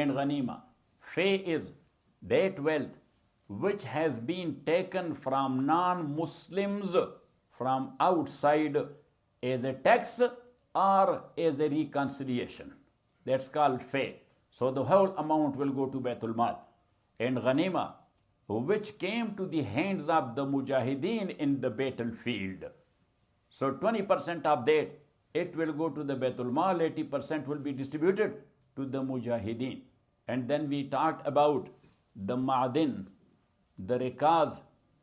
and ghanima. Fay is that wealth which has been taken from non-Muslims from outside as a tax or as a reconciliation. That's called fay. So the whole amount will go to Baitul Mal. And ghanima, which came to the hands of the mujahideen in the battlefield. So 20% of that, it will go to the Baitul Mal, 80% will be distributed to the mujahideen. And then we talked about the ma'adin, the rikaz,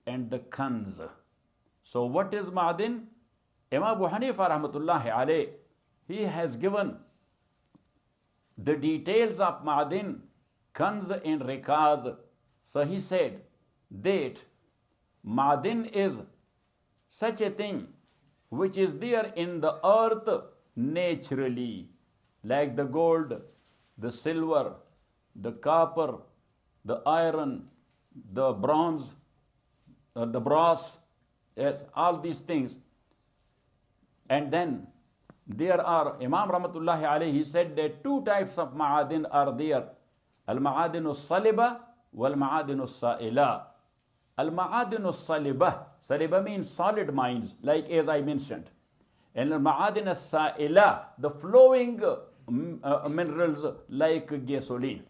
and the kanz. So what is ma'adin? Imam Abu Hanifa rahmatullahi alayh, he has given the details of ma'adin, kanz, and rikaz. So he said that ma'adin is such a thing which is there in the earth naturally, like the gold, the silver, the copper, the iron, the bronze, the brass, yes, all these things. And then there are, Imam Rahmatullahi alayhi, he said that two types of ma'adin are there. Al-ma'adin al-saliba wal-ma'adin al-sa'ila. Al-ma'adin al-saliba, saliba means solid mines, like as I mentioned. And al-ma'adin al-sa'ila, the flowing minerals like gasoline,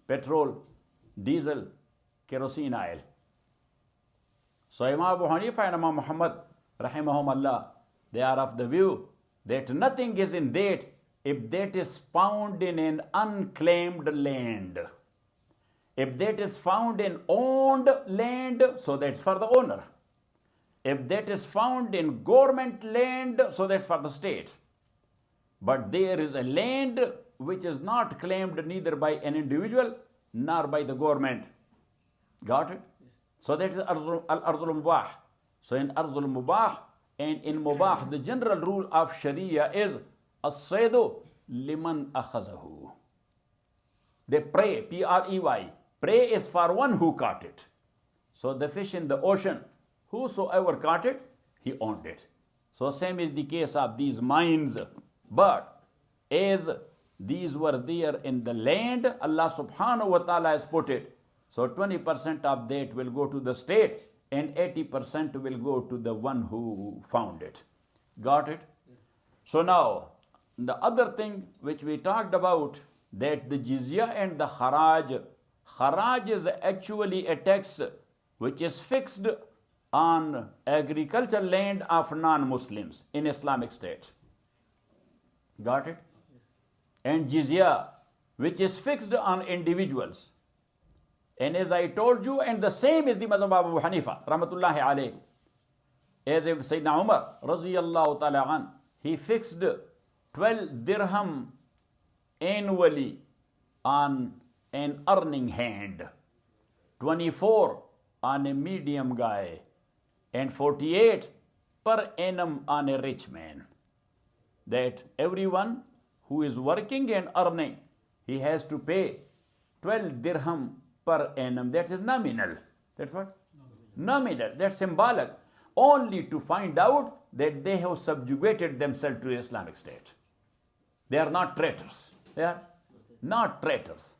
petrol, diesel, kerosene oil. So Imam Abu Hanifa and Imam Muhammad rahimahumullah, they are of the view that nothing is in that if that is found in an unclaimed land. If that is found in owned land, so that's for the owner. If that is found in government land, so that's for the state. But there is a land which is not claimed neither by an individual nor by the government. Got it? So that is al-ardul mubah. So in ardul mubah and in mubah, the general rule of Sharia is as-saydu liman akhazahu. They pray, P-R-E-Y. Prey is for one who caught it. So the fish in the ocean, whosoever caught it, he owned it. So same is the case of these mines. But as these were there in the land, Allah subhanahu wa ta'ala has put it. So 20% of that will go to the state and 80% will go to the one who found it. Got it? So now, the other thing which we talked about, that the jizya and the kharaj, kharaj is actually a tax which is fixed on agricultural land of non-Muslims in Islamic State. Got it? And jizya, which is fixed on individuals. And as I told you, and the same is the mazhab of Abu Hanifa, rahmatullahi alayh. As Sayyidina Umar, raziyallahu ta'ala an, he fixed 12 dirham annually on an earning hand, 24 on a medium guy, and 48 per annum on a rich man. That everyone who is working and earning, he has to pay 12 dirham per annum. That is nominal. That's what? Nominal. That's symbolic. Only to find out that they have subjugated themselves to the Islamic State. They are not traitors. They are not traitors.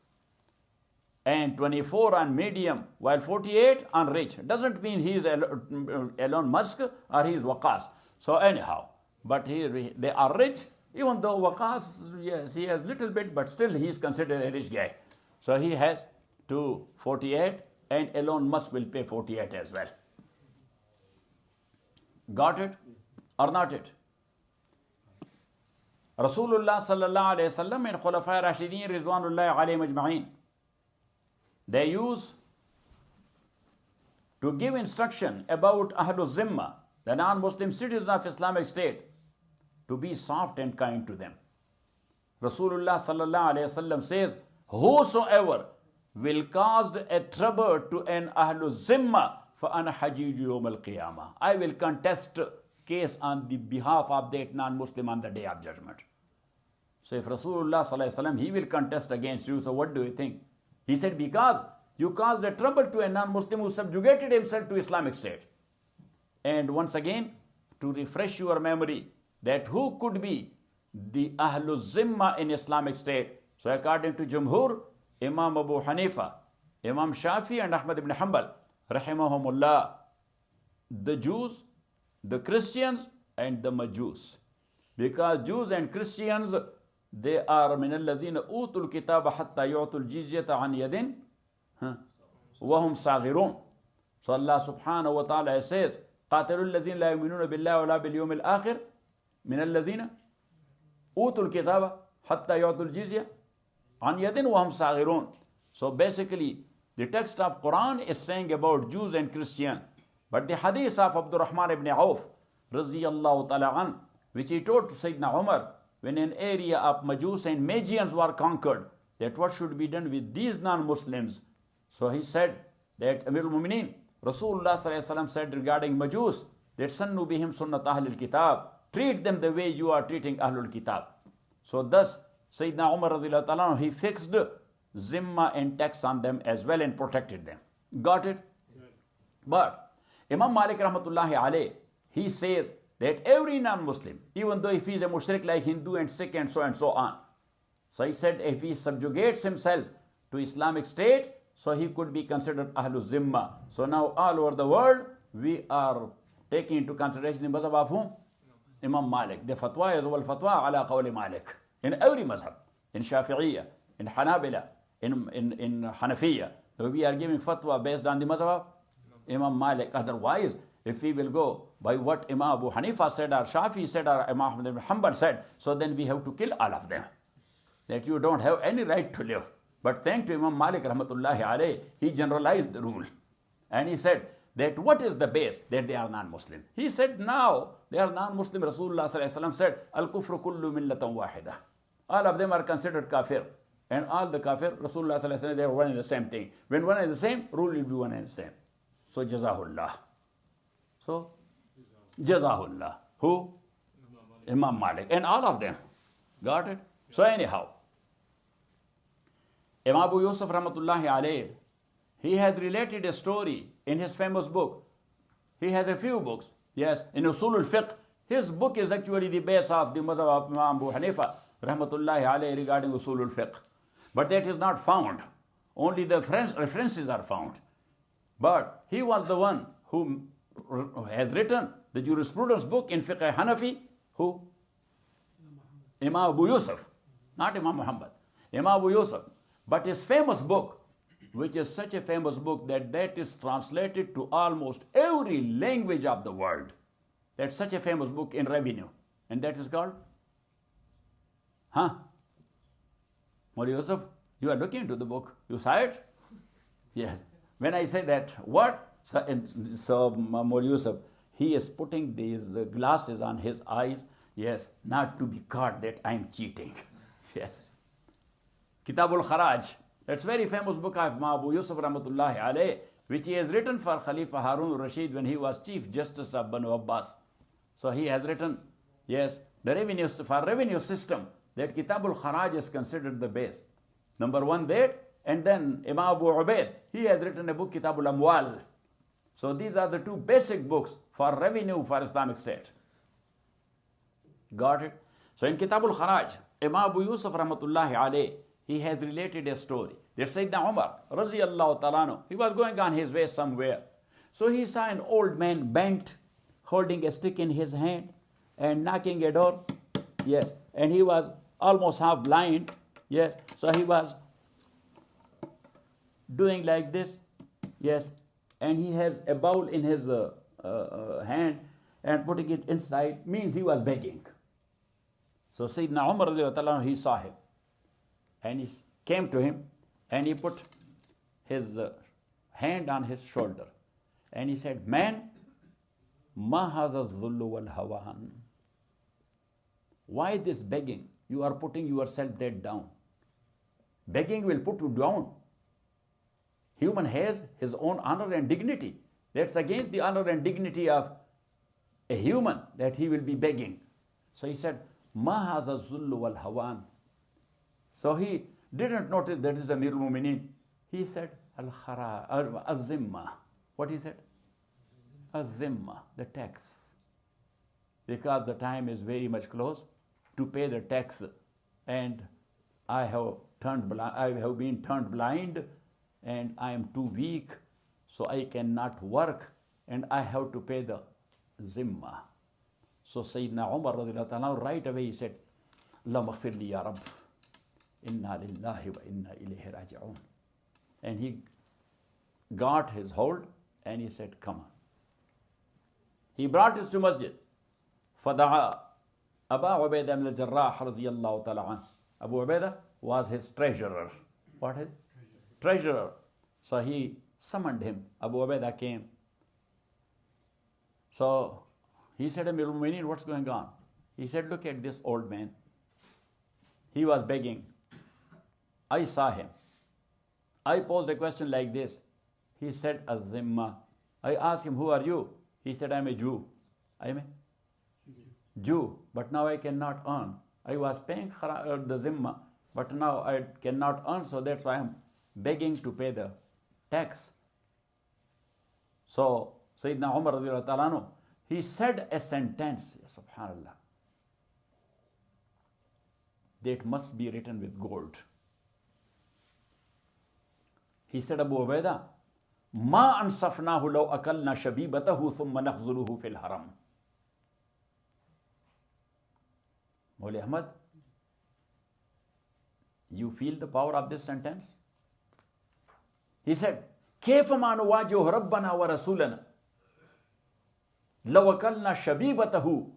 And 24 on medium, while 48 on rich. Doesn't mean he is Elon Musk or he is Waqas. So anyhow, but they are rich, even though Waqas, yes, he has little bit, but still he is considered a rich guy. So he has to 48, and Elon Musk will pay 48 as well. Got it or not it? Rasulullah sallallahu alayhi wasallam and Khulafa Rashideen Rizwanullah alayhim ajma'in, they use to give instruction about Ahlul Zimma, the non-Muslim citizens of Islamic State, to be soft and kind to them. Rasulullah sallallahu alayhi wasallam says, whosoever will cause a trouble to an Ahlul Zimma, فَأَنَا حَجِيجُ يَوْمَ الْقِيَامَةِ, I will contest case on the behalf of that non-Muslim on the day of judgment. So if Rasulullah sallallahu alaihi wasallam, he will contest against you, so what do you think? He said, because you caused a trouble to a non-Muslim who subjugated himself to Islamic State. And once again, to refresh your memory, that who could be the Ahlul Zimma in Islamic State? So according to Jumhur, Imam Abu Hanifa, Imam Shafi and Ahmad ibn Hanbal, rahimahumullah, the Jews, the Christians and the Majus. Because Jews and Christians, they are min allazina utul kitaba hatta yu'tul jizyata an yadin wa hum saghirun. So Allah subhanahu wa ta'ala says, قاتلوا الذين لا يؤمنون بالله ولا باليوم الآخر من الذين أوتوا الكتاب حتى يعطوا الجزية عن يد وهم صاغرون. So basically, the text of Quran is saying about Jews and Christians. But the hadith of Abdurrahman ibn Auf, radiyallahu ta'ala an, which he told to Sayyidina Umar, when an area of Majus and Magians were conquered, that what should be done with these non-Muslims. So he said that Amir al-Mu'mineen, Rasulullah sallallahu alaihi wasallam said regarding Majus, that sannu bihim sunnat ahlul kitab, treat them the way you are treating ahlul kitab. So thus, Sayyidina Umar radiyallahu ta'ala, he fixed zimma and tax on them as well and protected them. Got it? But Imam Malik rahmatullahi alayh, he says that every non-Muslim, even though if he is a mushrik like Hindu and Sikh and so on, so he said if he subjugates himself to Islamic State, so he could be considered Ahlul Zimma. So now all over the world, we are taking into consideration the mazhab of whom? Imam Malik. The fatwa is wal fatwa ala qawli Malik. In every mazhab, in Shafi'iyya, in Hanabila, in Hanafiya, so we are giving fatwa based on the mazhab of Imam Malik. Otherwise, if we will go by what Imam Abu Hanifa said or Shafi said or Imam Ahmad ibn Hanbal said, so then we have to kill all of them. That you don't have any right to live. But thanks to Imam Malik rahmatullahi alayh, he generalized the rule. And he said that what is the base? That they are non-Muslim. He said now they are non-Muslim. Rasulullah sallallahu alaihi wasallam said, Al-kufru kullu millatan wahida. All of them are considered kafir. And all the kafir, Rasulullah sallallahu alaihi wasallam, they are one and the same thing. When one is the same, rule will be one and the same. So Jazahullah. So Jazahullah. Who? Imam Malik. And all of them. Got it? So anyhow, Imam Abu Yusuf rahmatullahi alayh, he has related a story in his famous book. He has a few books. Yes, in Usul al-Fiqh, his book is actually the base of the mazhab of Imam Abu Hanifa rahmatullahi alayh regarding Usul al-Fiqh. But that is not found. Only the references are found. But he was the one who has written the jurisprudence book in Fiqh Hanafi. Who? Imam Abu Yusuf. Not Imam Muhammad. Imam Abu Yusuf. But his famous book, which is such a famous book that is translated to almost every language of the world. That's such a famous book in revenue. And that is called? Huh? Mawli Yusuf, you are looking into the book. You saw it? Yes. When I say that, what? So Mawli Yusuf, he is putting these glasses on his eyes. Yes, not to be caught that I am cheating. Yes. Kitabul Kharaj. That's very famous book of Abu Yusuf rahmatullahi alayh, which he has written for Khalifa Harun al-Rashid when he was Chief Justice of Banu Abbas. So he has written, yes, the revenue system, that Kitabul Kharaj is considered the base. Number one that, and then Imam Abu Ubaid, he has written a book, Kitabul Amwal. So these are the two basic books for revenue for Islamic State. Got it? So in Kitabul Kharaj, Imam Abu Yusuf rahmatullahi alayh, he has related a story that Sayyidina Umar, raziyallahu ta'ala, he was going on his way somewhere. So he saw an old man bent, holding a stick in his hand and knocking a door. Yes, and he was almost half blind. Yes, so he was doing like this. Yes, and he has a bowl in his hand and putting it inside, means he was begging. So Sayyidina Umar, raziyallahu ta'ala, he saw him. And he came to him and he put his hand on his shoulder. And he said, man, ma hadha dhullu wal hawan. Why this begging? You are putting yourself dead down. Begging will put you down. Human has his own honor and dignity. That's against the honor and dignity of a human that he will be begging. So he said, ma hadha dhullu wal hawan. So he didn't notice that is Amir al-Mu'mineen. He said, Az-Zimma. What he said? Az-Zimma, the tax. Because the time is very much close to pay the tax. And I have been turned blind, and I am too weak, so I cannot work, and I have to pay the zimma. So Sayyidina Umar radiallahu anhu, right away he said, Allahumma ighfir li ya Rabb, inna lillahi wa inna ilayhi raji'un. And he got his hold and he said, come on. He brought us to masjid. فَدَعَا أَبَا عُبَيْدَ مِنَ الْجَرَّاحِ رَضِيَ اللَّهُ تَعَالَى عَنْهُ. Abu Ubaidah was his treasurer. What is? Treasurer. So he summoned him. Abu Ubaidah came. So he said, Amir al-Mu'minin, what's going on? He said, look at this old man. He was begging. I saw him. I posed a question like this. He said, Az-Zimma. I asked him, who are you? He said, I'm a Jew. I am a Jew, but now I cannot earn. I was paying the Zimma, but now I cannot earn, so that's why I'm begging to pay the tax. So Sayyidina Umar radiallahu ta'ala anhu, he said a sentence, subhanallah, that must be written with gold. He said, Abu Ubaidah, Ma ansafnahu law akalna shabibatahu thumma nakhzuluhu fil haram. Mawli Ahmad, you feel the power of this sentence? He said, كيف ما نواجه ربنا ورسولنا لو أكلنا شبيبته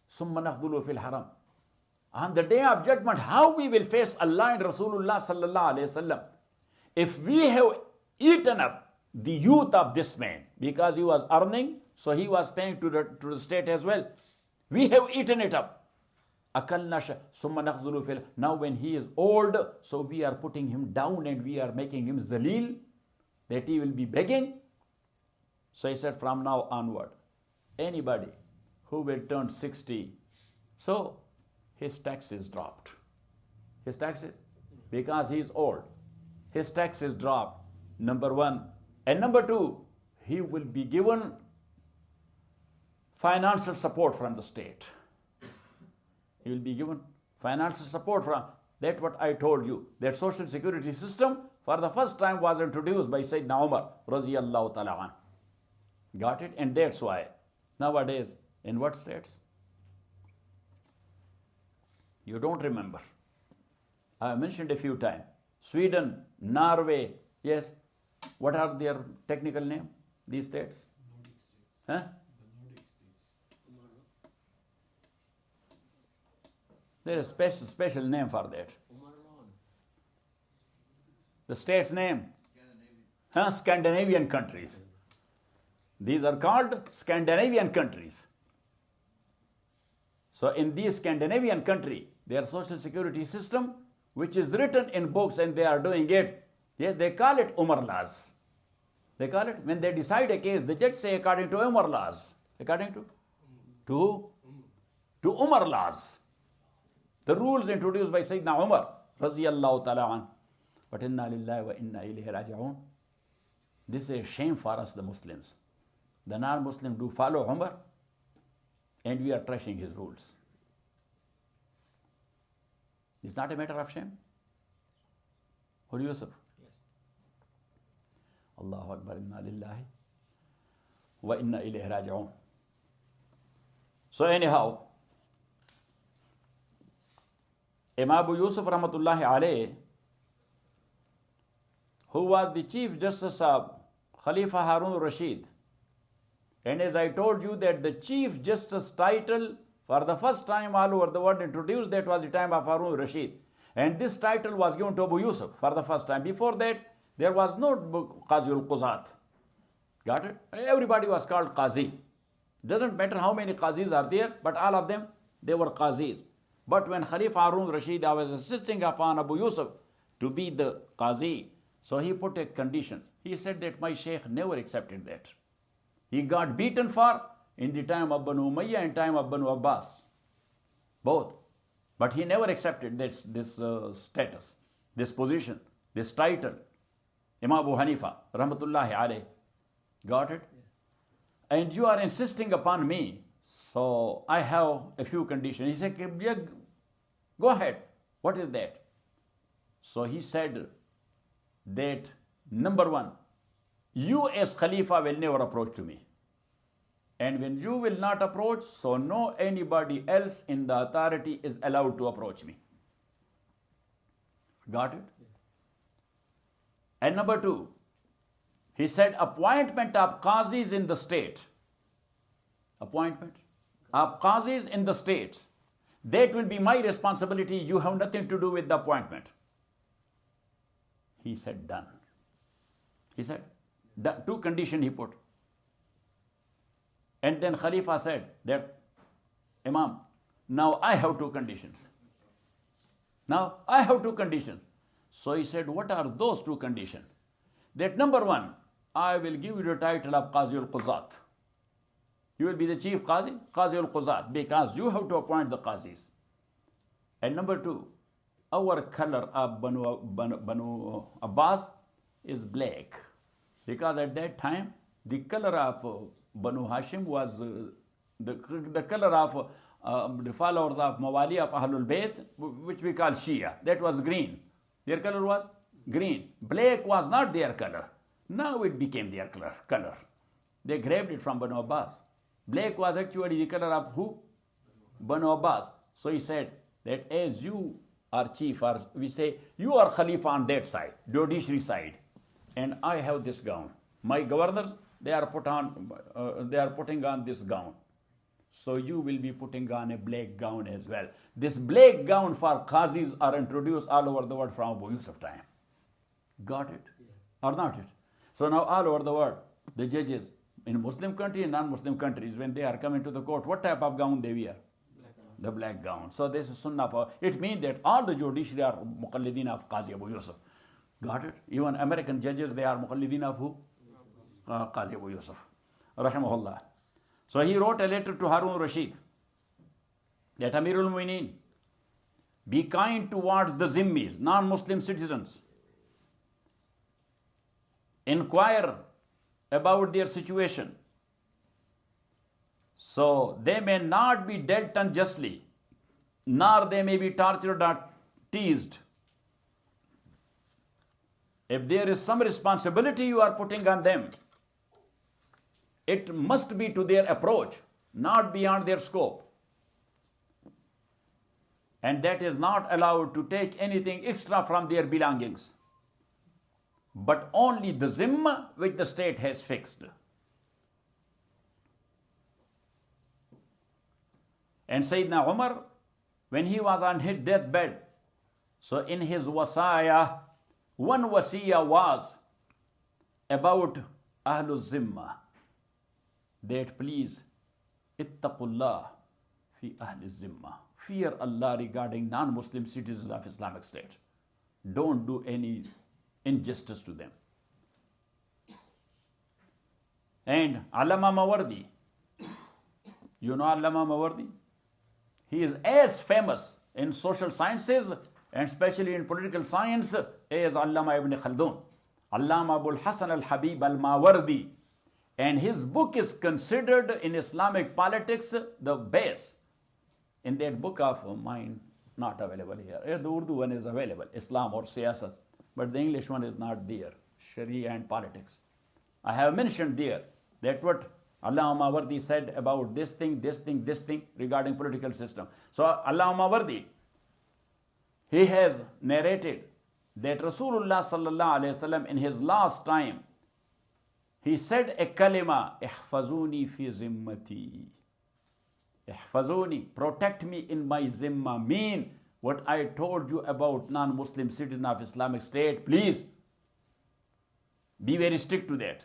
ثم نخذله في الحرم. On the day of judgment, how we will face Allah and Rasulullah sallallahu alayhi wasallam if we have eaten up the youth of this man, because he was earning, so he was paying to the state as well. We have eaten it up. Now when he is old, so we are putting him down and we are making him zalil, that he will be begging. So he said, from now onward, anybody who will turn 60, so his tax is dropped. His taxes, because he is old, his tax is dropped, number one. And number two, he will be given financial support from the state. He will be given financial support from, that's what I told you. That social security system for the first time was introduced by Sayyidina Umar radiyallahu ta'ala anhu. Got it? And that's why nowadays, in what states? You don't remember. I have mentioned a few times. Sweden, Norway, yes. What are their technical name? These states? Huh? There is a special name for that. The state's name? Scandinavian countries. These are called Scandinavian countries. So in these Scandinavian country, their social security system, which is written in books and they are doing it, yes, they call it Umar laws. They call it, when they decide a case, the judge say according to Umar laws. According to Umar laws. The rules introduced by Sayyidina Umar radiyallahu ta'ala anhu. But inna lillahi wa inna ilayhi raji'un. This is a shame for us, the Muslims. The non-Muslims do follow Umar and we are trashing his rules. It's not a matter of shame. What do you say? Yes. Allahu Akbar, inna lillahi wa inna ilayhi raji'un. So anyhow, Imam Abu Yusuf rahmatullahi alayhi, who was the Chief Justice of Khalifa Harun Rashid, and as I told you that the Chief Justice title for the first time all over the world introduced, that was the time of Harun Rashid, and this title was given to Abu Yusuf for the first time. Before that, there was no Qazi al-Quzat. Got it? Everybody was called Qazi. Doesn't matter how many Qazis are there, but all of them, they were Qazis. But when Khalifa Harun Rashid was insisting upon Abu Yusuf to be the Qazi, so he put a condition. He said that my Shaykh never accepted that. He got beaten for in the time of Banu Umayyah and time of Banu Abbas. Both. But he never accepted this status, this position, this title. Imam Abu Hanifa, rahmatullahi alayhi. Got it? Yeah. And you are insisting upon me, so I have a few conditions. He said, yeah, go ahead. What is that? So he said that, number one, you as Khalifa will never approach to me. And when you will not approach, so no anybody else in the authority is allowed to approach me. Got it? Yes. And number two, he said appointment of Qazis in the state. Appointment of Qazis in the states. That will be my responsibility. You have nothing to do with the appointment. He said, done. He said, two conditions he put. And then Khalifa said that, Imam, now I have two conditions. Now I have two conditions. So he said, what are those two conditions? That number one, I will give you the title of Qazi al-Quzat. You will be the chief Qazi, Qazi al-Quzat, because you have to appoint the Qazis. And number two, our color of Banu Abbas is black. Because at that time, the color of Banu Hashim was the color of the followers of Mawali of Ahlul Bayt, which we call Shia. That was green. Their color was green. Black was not their color. Now it became their color. They grabbed it from Banu Abbas. Black was actually the color of who? Banu Abbas. So he said that as you are chief, or we say you are Khalifa on that side, judiciary side, and I have this gown. My governors, they are putting on this gown. So you will be putting on a black gown as well. This black gown for Qazis are introduced all over the world from Abu Yusuf time. Got it? Yeah. Or not it? So now all over the world, the judges in Muslim country and non-Muslim countries, when they are coming to the court, what type of gown they wear? The black gown. So this is sunnah for, it means that all the judiciary are muqallideen of Qazi Abu Yusuf. Got it? Even American judges, they are muqallideen of who? Qazi Abu Yusuf. Rahimahullah. So he wrote a letter to Harun Rashid that Amirul Mu'mineen, be kind towards the Zimmis, non-Muslim citizens. Inquire about their situation, so they may not be dealt unjustly, nor they may be tortured or teased. If there is some responsibility you are putting on them, it must be to their approach, not beyond their scope. And that is not allowed to take anything extra from their belongings, but only the zimma which the state has fixed. And Sayyidina Umar, when he was on his deathbed, so in his wasaya, one wasiya was about Ahlul Zimma, that please, ittaqullah fi Ahlul Zimma, fear Allah regarding non-Muslim citizens of Islamic State. Don't do any injustice to them. And Allama Mawardi, you know Allama Mawardi? He is as famous in social sciences and especially in political science as Allama Ibn Khaldun, Allama Abul Hasan al-Habib al-Mawardi. And his book is considered in Islamic politics the best. In that book of mine, not available here. The Urdu one is available, Islam or Siyasat. But the English one is not there, Sharia and politics. I have mentioned there that what Allama Mawardi said about this thing regarding political system. So Allama Mawardi, he has narrated that Rasulullah sallallahu alaihi wasallam in his last time, he said a kalima, ihfazuni fi zimmati. Ihfazuni, protect me in my zimma, mean what I told you about non-Muslim citizen of Islamic State, please be very strict to that.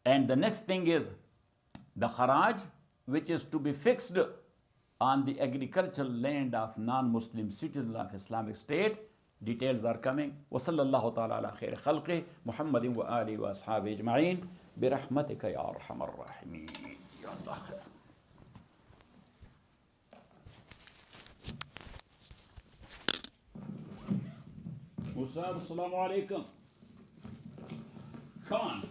And the next thing is the kharaj, which is to be fixed on the agricultural land of non-Muslim citizens of Islamic State. Details are coming. وصلى الله تعالى على خير خلقه محمد وآله وأصحابه أجمعين برحمتك يا أرحم الراحمين يا الله خير. Ustad, assalamu alaikum. Come on.